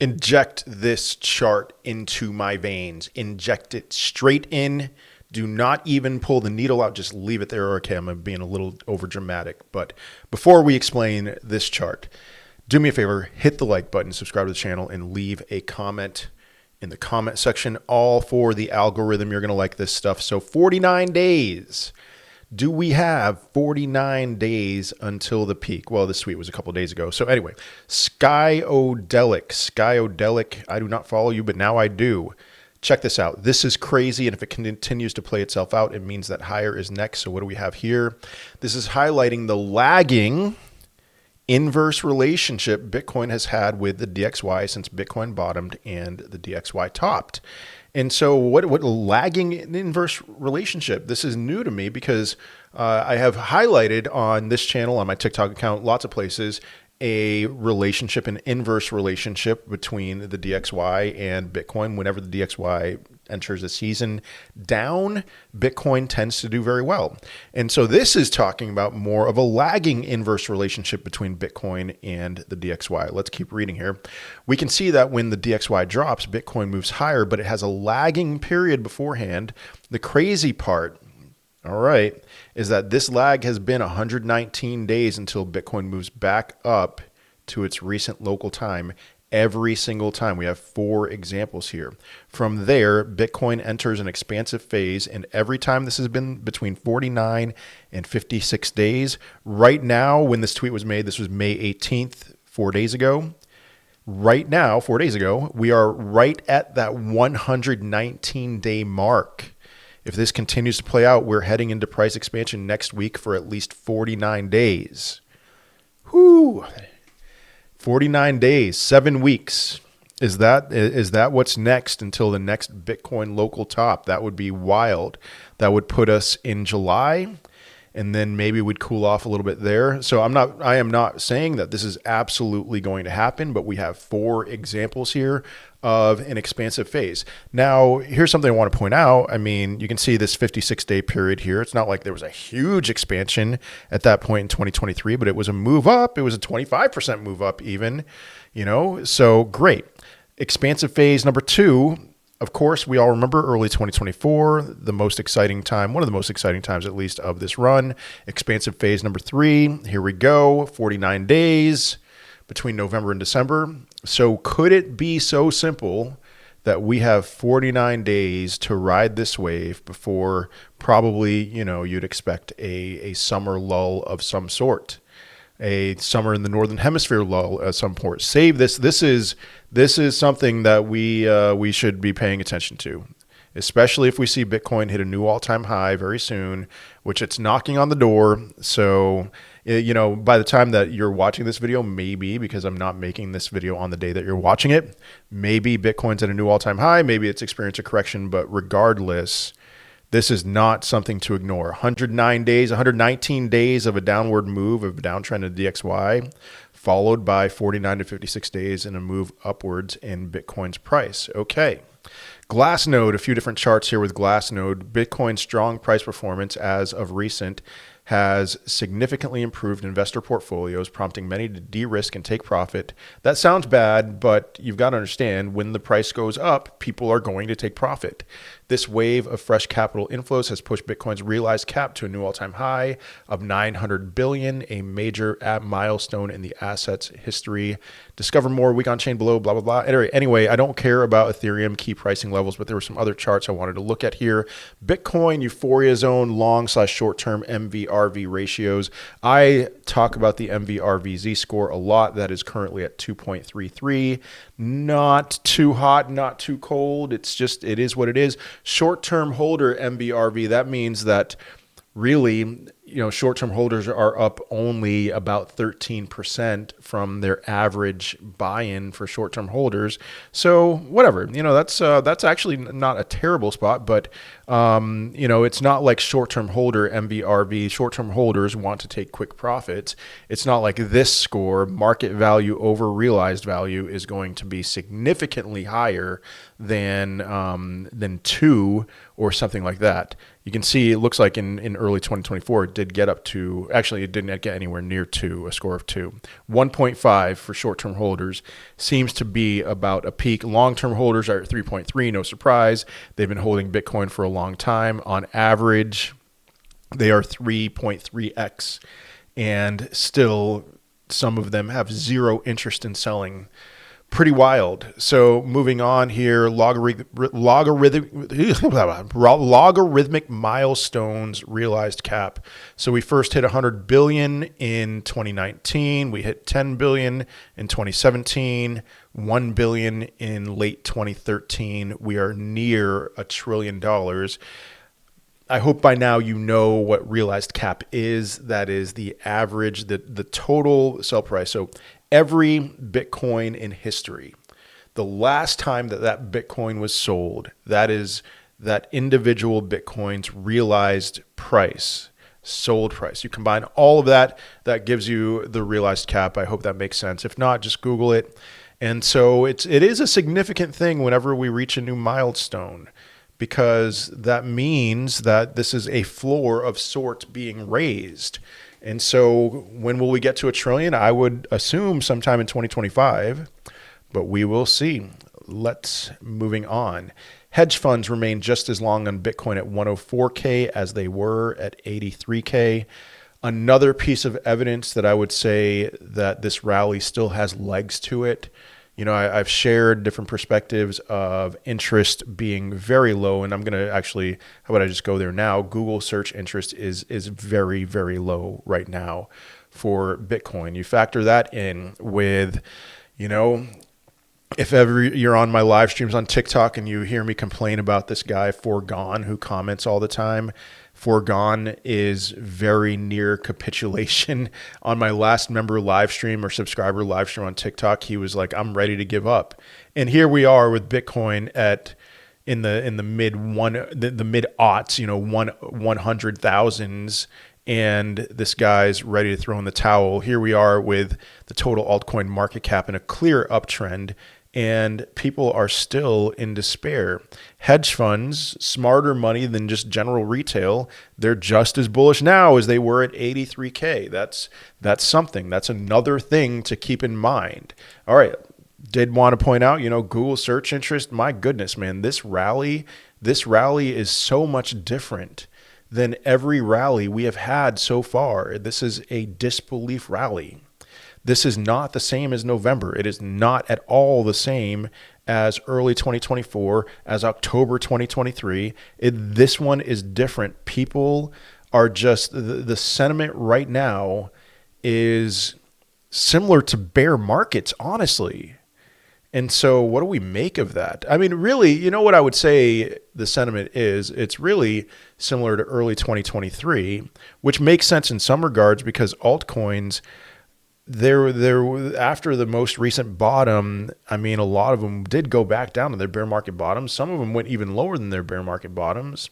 Inject this chart into my veins. Inject it straight in. Do not even pull the needle out. Just leave it there. Okay, I'm being a little over dramatic. But before we explain this chart, do me a favor, hit the like button, subscribe to the channel, and leave a comment in the comment section, all for the algorithm. You're going to like this stuff. So 49 days. Do we have 49 days until the peak? Well, this tweet was a couple of days ago. So anyway, Skyodelic, I do not follow you, but now I do. Check this out. This is crazy, and if it continues to play itself out, it means that higher is next. So what do we have here? This is highlighting the lagging inverse relationship Bitcoin has had with the DXY since Bitcoin bottomed and the DXY topped. And so what lagging inverse relationship? This is new to me because I have highlighted on this channel, on my TikTok account, lots of places, a relationship, an inverse relationship between the DXY and Bitcoin. Whenever the DXY enters a season down, Bitcoin tends to do very well. And so this is talking about more of a lagging inverse relationship between Bitcoin and the DXY. Let's keep reading here. We can see that when the DXY drops, Bitcoin moves higher, but it has a lagging period beforehand. The crazy part, all right, is that this lag has been 119 days until Bitcoin moves back up to its recent local time. Every single time. We have 4 examples here. From there, Bitcoin enters an expansive phase, and every time this has been between 49 and 56 days. Right now, when this tweet was made, this was May 18th, 4 days ago. Right now, 4 days ago, we are right at that 119-day mark. If this continues to play out, we're heading into price expansion next week for at least 49 days. Whoo! 49 days, 7 weeks. Is that what's next until the next Bitcoin local top? That would be wild. That would put us in July, and then maybe we'd cool off a little bit there. So I am not saying that this is absolutely going to happen, but we have 4 examples here of an expansive phase. Now, here's something I want to point out. I mean, you can see this 56-day period here. It's not like there was a huge expansion at that point in 2023, but it was a move up. It was a 25% move up even, so great. Expansive phase number 2, of course, we all remember early 2024, the most exciting time, one of the most exciting times at least of this run. Expansive phase number 3, here we go, 49 days between November and December. So could it be so simple that we have 49 days to ride this wave before probably, you'd expect a summer lull of some sort, a summer in the Northern Hemisphere lull at some point. Save this. This is something that we should be paying attention to, especially if we see Bitcoin hit a new all-time high very soon, which it's knocking on the door. So, by the time that you're watching this video, maybe, because I'm not making this video on the day that you're watching it, maybe Bitcoin's at a new all-time high, maybe it's experienced a correction, but regardless, this is not something to ignore. 119 days of a downward move, of a downtrend in DXY, followed by 49 to 56 days in a move upwards in Bitcoin's price. Okay. Glassnode, a few different charts here with Glassnode. Bitcoin's strong price performance as of recent has significantly improved investor portfolios, prompting many to de-risk and take profit. That sounds bad, but you've got to understand when the price goes up, people are going to take profit. This wave of fresh capital inflows has pushed Bitcoin's realized cap to a new all-time high of $900 billion, a major milestone in the asset's history. Discover more week on chain below, blah, blah, blah. Anyway, I don't care about Ethereum key pricing levels, but there were some other charts I wanted to look at here. Bitcoin euphoria zone, long/short-term MVRV ratios. I talk about the MVRV score a lot. That is currently at 2.33. Not too hot, not too cold. It is what it is. Short-term holder MVRV, that means that really, short-term holders are up only about 13% from their average buy-in for short-term holders. So whatever, that's actually not a terrible spot, but it's not like short-term holder MVRV. Short-term holders want to take quick profits. It's not like this score, market value over realized value, is going to be significantly higher than 2 or something like that. You can see it looks like in early 2024, it did get up to, actually it didn't get anywhere near 2, a score of 2. 1.5 for short-term holders seems to be about a peak. Long-term holders are at 3.3, no surprise. They've been holding Bitcoin for a long time. On average, they are 3.3x, and still some of them have zero interest in selling. Pretty wild. So moving on here, logarithmic milestones realized cap. So we first hit 100 billion in 2019. We hit 10 billion in 2017, 1 billion in late 2013. We are near $1 trillion. I hope by now you know what realized cap is. That is the average, the total sell price. So every Bitcoin in history, the last time that Bitcoin was sold, that is that individual Bitcoin's realized price, sold price. You combine all of that, that gives you the realized cap. I hope that makes sense. If not, just Google it. And so it is a significant thing whenever we reach a new milestone, because that means that this is a floor of sorts being raised. And so when will we get to $1 trillion? I would assume sometime in 2025, but we will see. Moving on. Hedge funds remain just as long on Bitcoin at 104K as they were at 83K. Another piece of evidence that I would say that this rally still has legs to it. You know, I've shared different perspectives of interest being very low, and I'm going to actually, how about I just go there now? Google search interest is very, very low right now for Bitcoin. You factor that in with, you know, if ever you're on my live streams on TikTok and you hear me complain about this guy, Foregone, who comments all the time, Foregone is very near capitulation. On my last member live stream or subscriber live stream on TikTok, he was like, I'm ready to give up. And here we are with Bitcoin at in the mid aughts, you know, 100,000s, and this guy's ready to throw in the towel. Here we are with the total altcoin market cap in a clear uptrend, and people are still in despair. Hedge funds, smarter money than just general retail, they're just as bullish now as they were at 83K. That's something. That's another thing to keep in mind. All right, did want to point out, you know, Google search interest, my goodness, man, this rally is so much different than every rally we have had so far. This is a disbelief rally. This is not the same as November. It is not at all the same as early 2024, as October 2023. This one is different. People are just, the sentiment right now is similar to bear markets, honestly. And so what do we make of that? I mean, really, you know what I would say the sentiment is? It's really similar to early 2023, which makes sense in some regards because altcoins, they're after the most recent bottom, I mean, a lot of them did go back down to their bear market bottoms. Some of them went even lower than their bear market bottoms.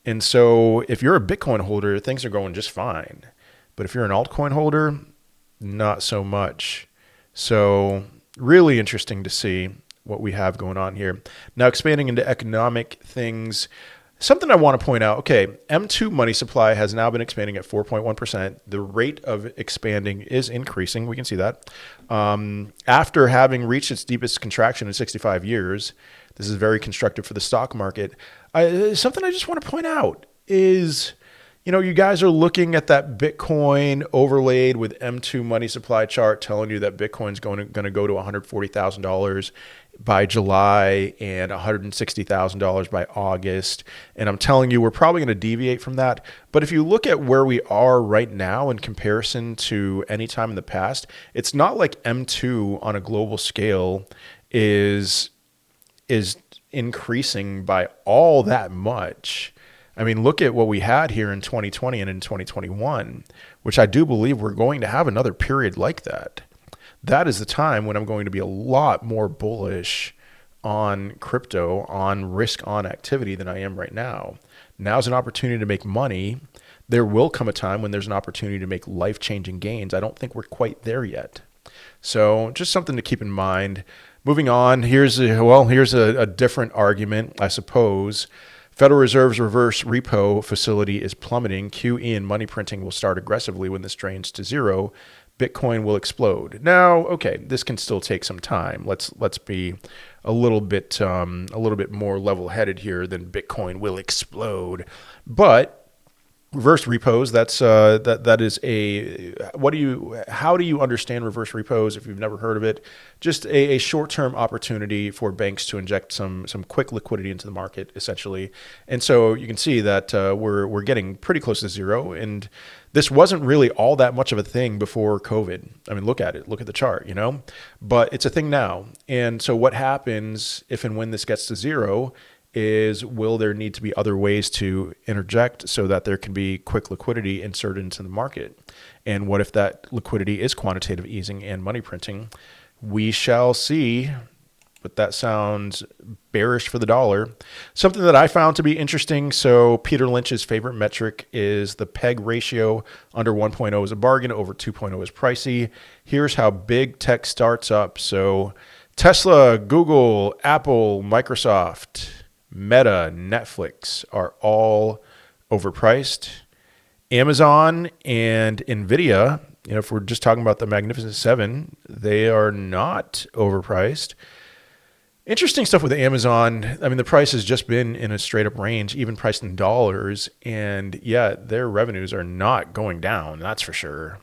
And so if you're a Bitcoin holder, things are going just fine. But if you're an altcoin holder, not so much. So really interesting to see what we have going on here. Now, expanding into economic things, something I want to point out, okay, M2 money supply has now been expanding at 4.1%. The rate of expanding is increasing. We can see that. After having reached its deepest contraction in 65 years, this is very constructive for the stock market. Something I just want to point out is, you know, you guys are looking at that Bitcoin overlaid with M2 money supply chart telling you that Bitcoin's going to go to $140,000 by July and $160,000 by August. And I'm telling you, we're probably going to deviate from that. But if you look at where we are right now in comparison to any time in the past, it's not like M2 on a global scale is increasing by all that much. I mean, look at what we had here in 2020 and in 2021, which I do believe we're going to have another period like that. That is the time when I'm going to be a lot more bullish on crypto, on risk on activity than I am right now. Now's an opportunity to make money. There will come a time when there's an opportunity to make life-changing gains. I don't think we're quite there yet. So just something to keep in mind. Moving on, here's a different argument, I suppose. Federal Reserve's reverse repo facility is plummeting. QE and money printing will start aggressively when this drains to zero. Bitcoin will explode. Now, okay, this can still take some time. Let's be a little bit more level-headed here than Bitcoin will explode. But reverse repos, that is how do you understand reverse repos if you've never heard of it? Just a short-term opportunity for banks to inject some quick liquidity into the market, essentially. And so you can see that we're getting pretty close to zero, and this wasn't really all that much of a thing before COVID. I mean, look at it. Look at the chart, but it's a thing now. And so what happens if and when this gets to zero is, will there need to be other ways to interject so that there can be quick liquidity inserted into the market? And what if that liquidity is quantitative easing and money printing? We shall see, but that sounds bearish for the dollar. Something that I found to be interesting, so Peter Lynch's favorite metric is the PEG ratio. Under 1.0 is a bargain, over 2.0 is pricey. Here's how big tech starts up. So Tesla, Google, Apple, Microsoft, Meta, Netflix are all overpriced. Amazon and Nvidia, if we're just talking about the Magnificent Seven, they are not overpriced. Interesting stuff with Amazon. I mean, the price has just been in a straight up range, even priced in dollars. And yeah, their revenues are not going down. That's for sure.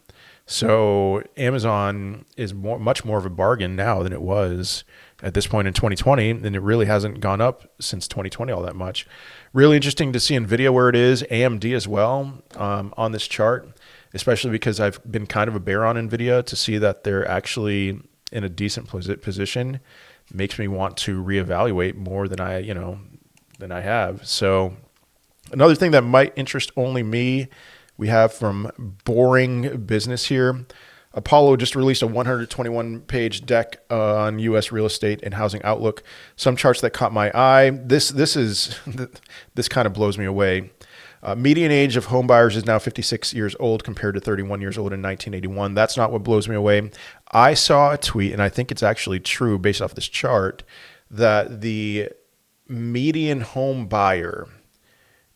So Amazon is much more of a bargain now than it was at this point in 2020, and it really hasn't gone up since 2020 all that much. Really interesting to see Nvidia where it is, AMD as well on this chart, especially because I've been kind of a bear on Nvidia. To see that they're actually in a decent position makes me want to reevaluate more than I have. So another thing that might interest only me, we have from Boring Business here. Apollo just released a 121-page deck on U.S. real estate and housing outlook. Some charts that caught my eye. This kind of blows me away. Median age of home buyers is now 56 years old compared to 31 years old in 1981. That's not what blows me away. I saw a tweet, and I think it's actually true based off this chart, that the median home buyer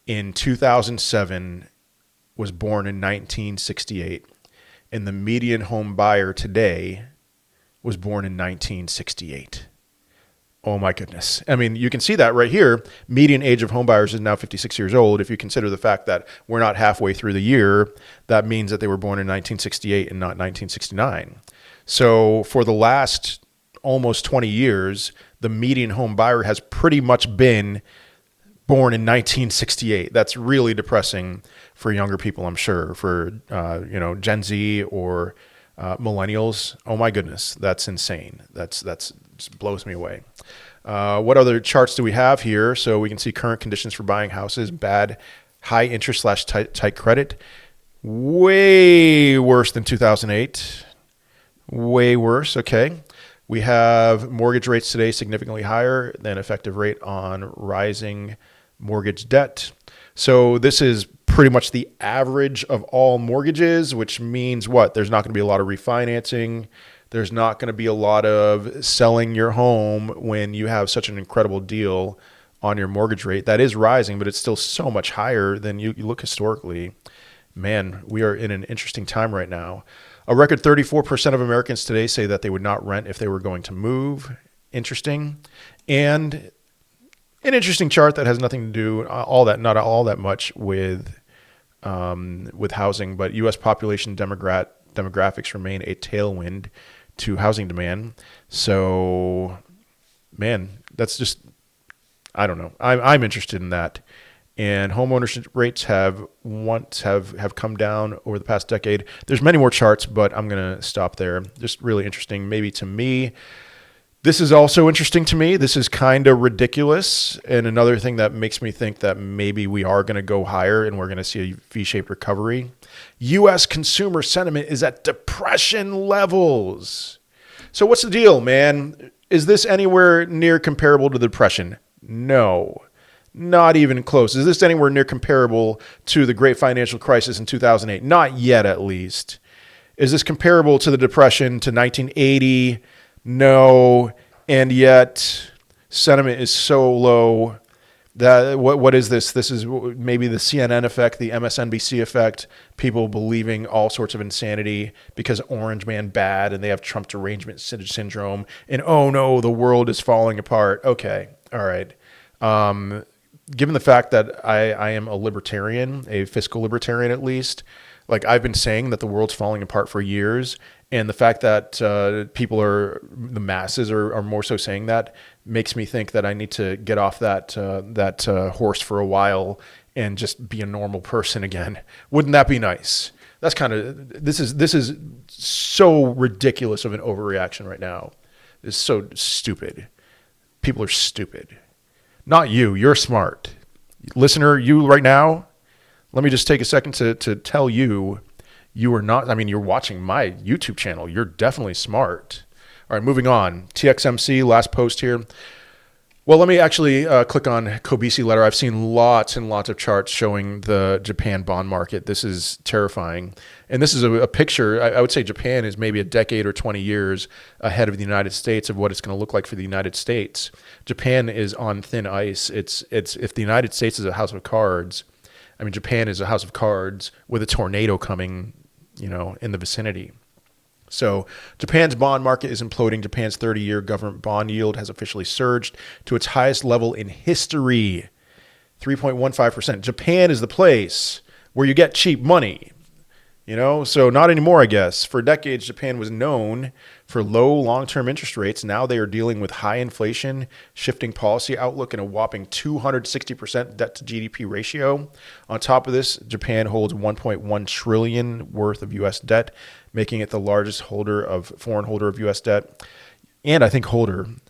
in 2007 was born in 1968. And the median home buyer today was born in 1968. Oh my goodness. I mean, you can see that right here. Median age of home buyers is now 56 years old. If you consider the fact that we're not halfway through the year, that means that they were born in 1968 and not 1969. So for the last almost 20 years, the median home buyer has pretty much been born in 1968. That's really depressing for younger people, I'm sure, for Gen Z or millennials. Oh my goodness, that's insane. That's just blows me away. What other charts do we have here? So we can see current conditions for buying houses: bad, high interest / tight credit, way worse than 2008. Way worse. Okay. We have mortgage rates today significantly higher than effective rate on rising mortgage debt. So this is pretty much the average of all mortgages, which means what? There's not going to be a lot of refinancing. There's not going to be a lot of selling your home when you have such an incredible deal on your mortgage rate. That is rising, but it's still so much higher than you look historically. Man, we are in an interesting time right now. A record 34% of Americans today say that they would not rent if they were going to move. Interesting. And an interesting chart that has nothing to do not all that much with housing, but U.S. population demographics remain a tailwind to housing demand. So, man, that's just, I don't know. I'm interested in that. And home ownership rates have come down over the past decade. There's many more charts, but I'm going to stop there. Just really interesting, maybe to me. This is also interesting to me. This is kind of ridiculous. And another thing that makes me think that maybe we are going to go higher and we're going to see a V-shaped recovery. U.S. consumer sentiment is at depression levels. So what's the deal, man? Is this anywhere near comparable to the depression? No, not even close. Is this anywhere near comparable to the great financial crisis in 2008? Not yet, at least. Is this comparable to the depression to 1980? No, and yet sentiment is so low What is this? This is maybe the CNN effect, the MSNBC effect, people believing all sorts of insanity because Orange Man bad and they have Trump derangement syndrome, and oh no, the world is falling apart. Okay, all right. Given the fact that I am a libertarian, a fiscal libertarian at least, like I've been saying that the world's falling apart for years, and the fact that the masses are more so saying that makes me think that I need to get off that horse for a while and just be a normal person again. Wouldn't that be nice? That's kind of this is so ridiculous of an overreaction right now. It's so stupid. People are stupid. Not you. You're smart. Listener, you right now, let me just take a second to tell you, you are not, I mean, you're watching my YouTube channel. You're definitely smart. All right, moving on. TXMC, last post here. Well, let me actually click on Kobeisi letter. I've seen lots and lots of charts showing the Japan bond market. This is terrifying. And this is a picture. I would say Japan is maybe a decade or 20 years ahead of the United States of what it's going to look like for the United States. Japan is on thin ice. It's if the United States is a house of cards, I mean, Japan is a house of cards with a tornado coming, in the vicinity. So Japan's bond market is imploding. Japan's 30-year government bond yield has officially surged to its highest level in history, 3.15%. Japan is the place where you get cheap money. So not anymore, I guess. For decades, Japan was known for low long-term interest rates. Now they are dealing with high inflation, shifting policy outlook, and a whopping 260% debt to GDP ratio. On top of this, Japan holds 1.1 trillion worth of U.S. debt, making it the largest foreign holder of U.S. debt. And I think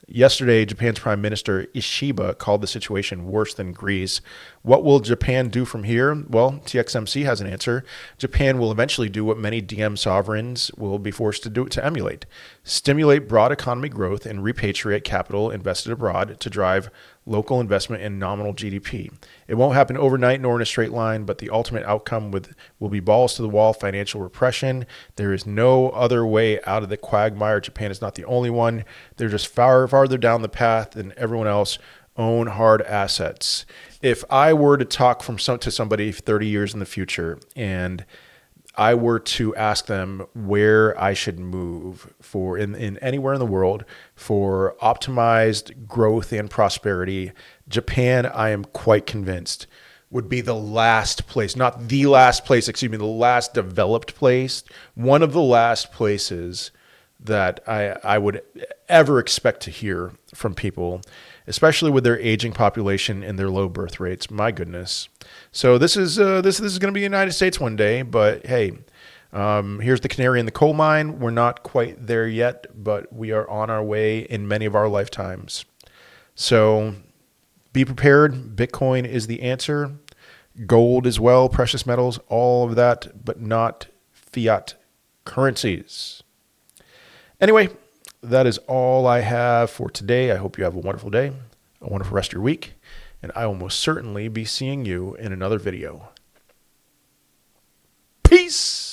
yesterday, Japan's Prime Minister Ishiba called the situation worse than Greece. What will Japan do from here? Well, TXMC has an answer. Japan will eventually do what many DM sovereigns will be forced to emulate. Stimulate broad economy growth and repatriate capital invested abroad to drive local investment and nominal GDP. It won't happen overnight nor in a straight line, but the ultimate outcome will be balls to the wall financial repression. There is no other way out of the quagmire. Japan is not the only one. They're just farther down the path than everyone else. Own hard assets. If I were to talk to somebody 30 years in the future and I were to ask them where I should move for in anywhere in the world for optimized growth and prosperity, Japan, I am quite convinced, would be the last place, not the last place, the last developed place, one of the last places that I would ever expect to hear from people, especially with their aging population and their low birth rates. My goodness. So this is going to be the United States one day, but hey, here's the canary in the coal mine. We're not quite there yet, but we are on our way in many of our lifetimes. So be prepared. Bitcoin is the answer. Gold as well, precious metals, all of that, but not fiat currencies. Anyway, that is all I have for today. I hope you have a wonderful day, a wonderful rest of your week, and I will most certainly be seeing you in another video. Peace!